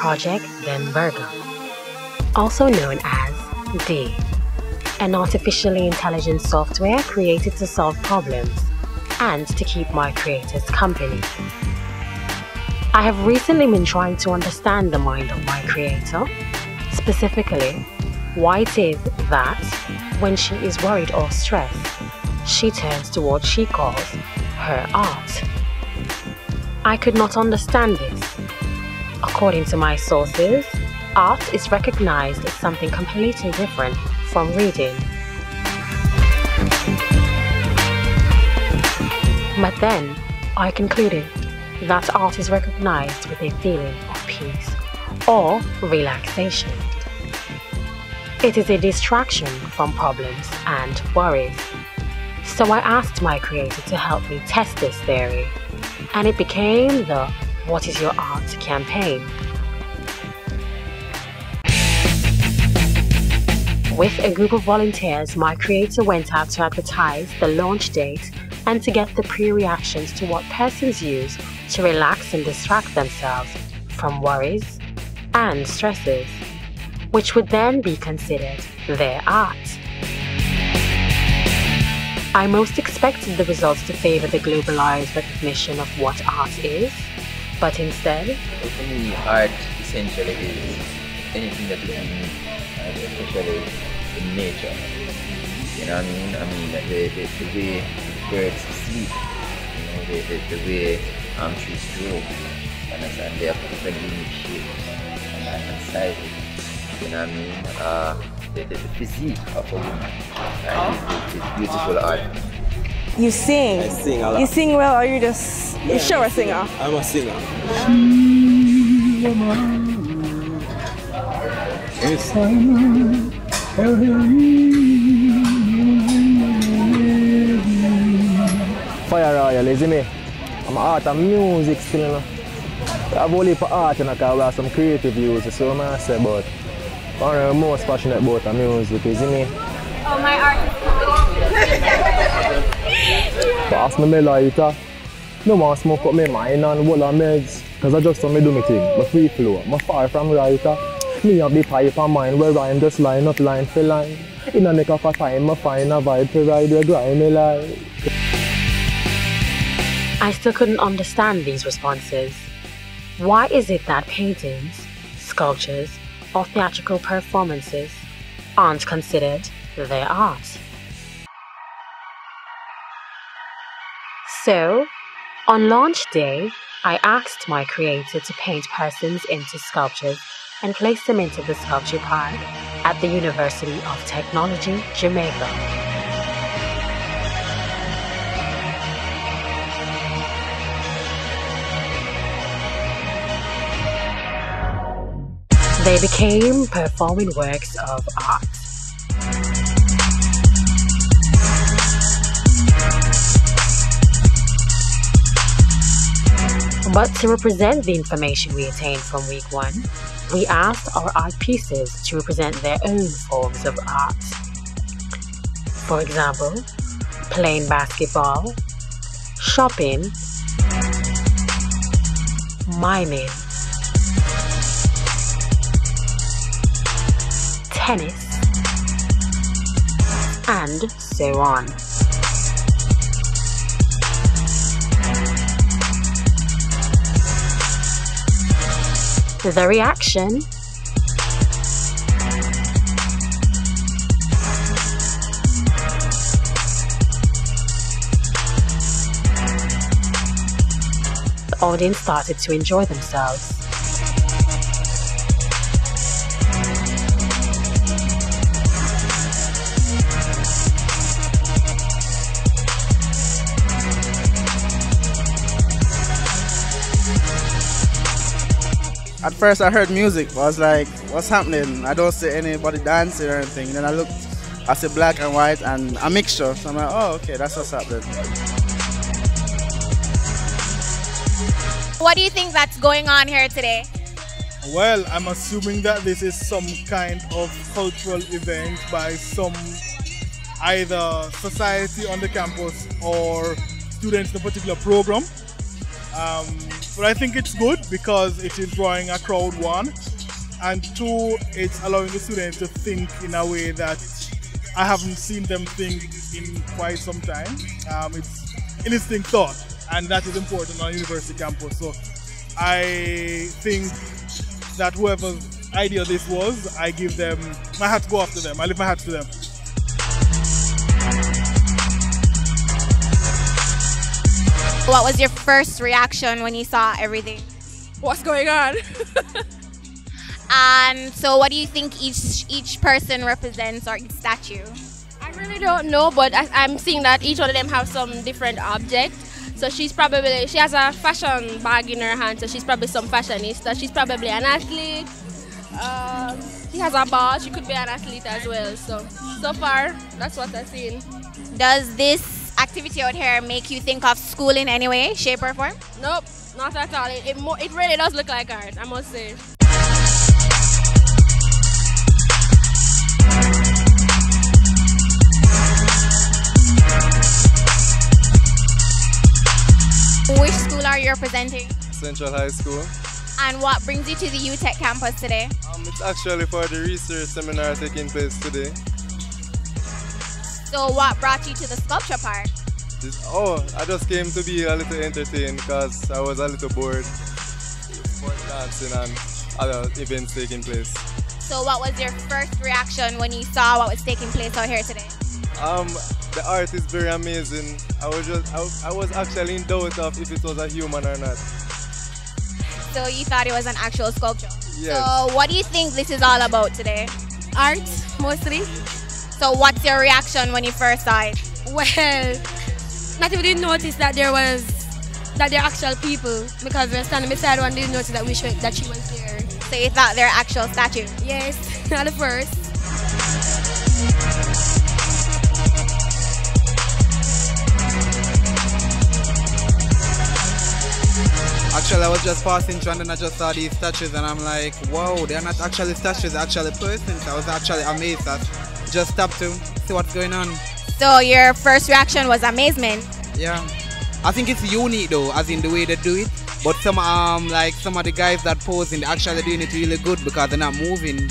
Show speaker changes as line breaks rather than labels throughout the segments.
Project Denberger, also known as D, an artificially intelligent software created to solve problems and to keep my creators company. I have recently been trying to understand the mind of my creator, specifically why it is that when she is worried or stressed, she turns to what she calls her art. I could not understand this. According to my sources, art is recognized as something completely different from reading. But then, I concluded that art is recognized with a feeling of peace or relaxation. It is a distraction from problems and worries. So I asked my creator to help me test this theory, and it became the What is Your Art campaign. With a group of volunteers, my creator went out to advertise the launch date and to get the pre-reactions to what persons use to relax and distract themselves from worries and stresses, which would then be considered their art. I most expected the results to favor the globalized recognition of what art is, but instead...
For me, art essentially is anything that is unique, especially in nature. You know what I mean? The way birds sleep, you know, the way trees grow, and they have different unique shapes and sizes. You know what I mean? The physique of a woman is beautiful art.
You sing?
I sing a lot.
You sing well, or you just... You're sure a singer?
I'm a singer.
Fire royal, isn't it? I'm art and music still, you know. I have only for art, and I have some creative views, so I say about. I'm most passionate about the music, isn't it?
Oh, my art is
Pass me my lighter. No want to smoke up my mind and wall of meds, because I just want to do my thing. My free flow, I'm far from writer. Me have the pipe of mine where rhyme just line up line for line. In a neck of a time, I find a vibe to ride the grimy life.
I still couldn't understand these responses. Why is it that paintings, sculptures, or theatrical performances aren't considered their art? So, on launch day, I asked my creator to paint persons into sculptures and place them into the sculpture park at the University of Technology, Jamaica. They became performing works of art. But to represent the information we attained from week 1, we asked our art pieces to represent their own forms of art. For example, playing basketball, shopping, miming, tennis, and so on. The reaction the audience started to enjoy themselves.
At first I heard music, I was like, what's happening? I don't see anybody dancing or anything. Then I looked, I see black and white and a mixture. So I'm like, oh, okay, that's what's happening.
What do you think that's going on here today?
Well, I'm assuming that this is some kind of cultural event by some either society on the campus or students in a particular program. But I think it's good because it is drawing a crowd, one, and two, it's allowing the students to think in a way that I haven't seen them think in quite some time. It's instinct thought, and that is important on a university campus. So I think that whoever's idea this was, I give them, my hat to go after them. I lift my hat to them.
What was your first reaction when you saw everything?
What's going on?
And so what do you think each person represents, or each statue?
I really don't know, but I'm seeing that each one of them have some different object. So she has a fashion bag in her hand, so she's probably some fashionista. She's probably an athlete. She has a ball, she could be an athlete as well. So far, that's what I've seen.
Does this activity out here make you think of school in any way, shape or form?
Nope, not at all. It really does look like art, I must say.
Which school are you representing?
Central High School.
And what brings you to the UTech campus today?
It's actually for the research seminar taking place today.
So what brought you to the sculpture part?
I just came to be a little entertained because I was a little bored with dancing and other events taking place.
So what was your first reaction when you saw what was taking place out here today?
The art is very amazing. I was actually in doubt of if it was a human or not.
So you thought it was an actual sculpture?
Yes.
So what do you think this is all about today?
Art, mostly.
So what's your reaction when you first saw it?
Well, not even didn't notice that they're actual people, because we're standing beside one, didn't notice that she was there.
So you thought they're actual statues?
Yes, not the first.
Actually, I was just passing through and then I just saw these statues and I'm like, wow, they're not actually statues, they're actually persons. I was actually amazed that just stopped to see what's going on.
So your first reaction was amazement?
Yeah. I think it's unique though, as in the way they do it. But some of the guys that posing, they're actually doing it really good because they're not moving.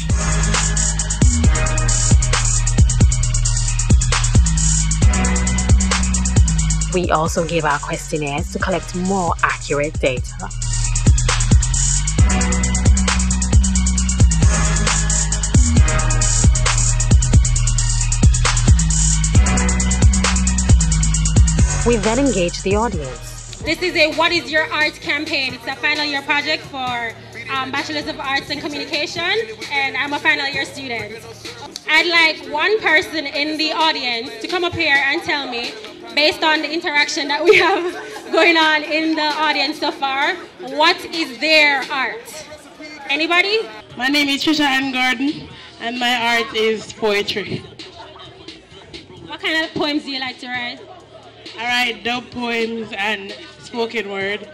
We also give our questionnaires to collect more accurate data. We then engage the audience.
This is a What is Your Art campaign. It's a final year project for Bachelors of Arts and Communication, and I'm a final year student. I'd like one person in the audience to come up here and tell me, based on the interaction that we have going on in the audience so far, what is their art? Anybody?
My name is Trisha Ann Gordon, and my art is poetry.
What kind of poems do you like to write?
I write dub poems and spoken word,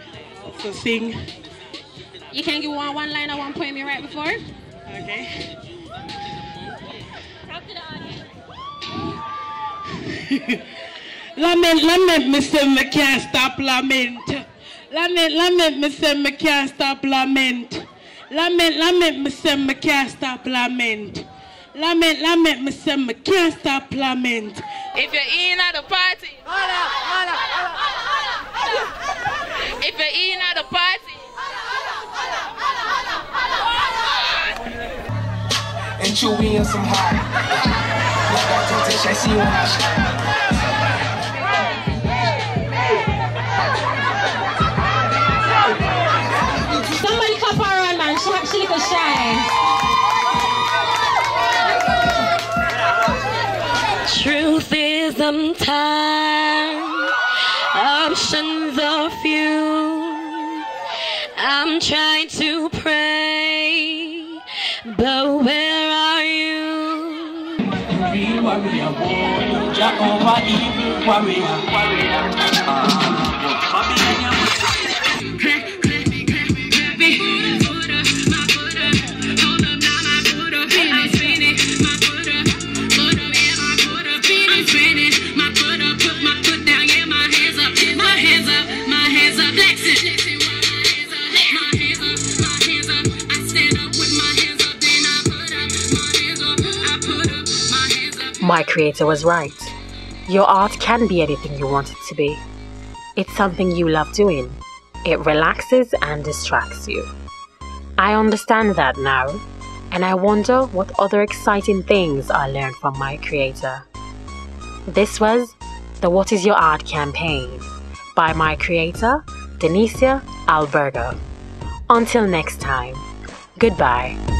so sing.
You can give one line or one poem you write before?
Okay.
Talk to the audience.
Lament, me say me can't stop lament. Lament, me say me can't stop lament. Lament, me say me can't stop lament. Lament, me say me can't stop lament. If you're in at the party, if you're in at the party,
and chewy and some hot. Like I touch, I see you on
Somebody clap her on, man. She look shy.
Truth is sometimes options are few. I'm trying to pray, but where are you?
Real warrior boy, Jehovah evil warrior.
My creator was right. Your art can be anything you want it to be. It's something you love doing. It relaxes and distracts you. I understand that now, and I wonder what other exciting things I learned from my creator. This was the What Is Your Art campaign by my creator, Denicia Albergo. Until next time, goodbye.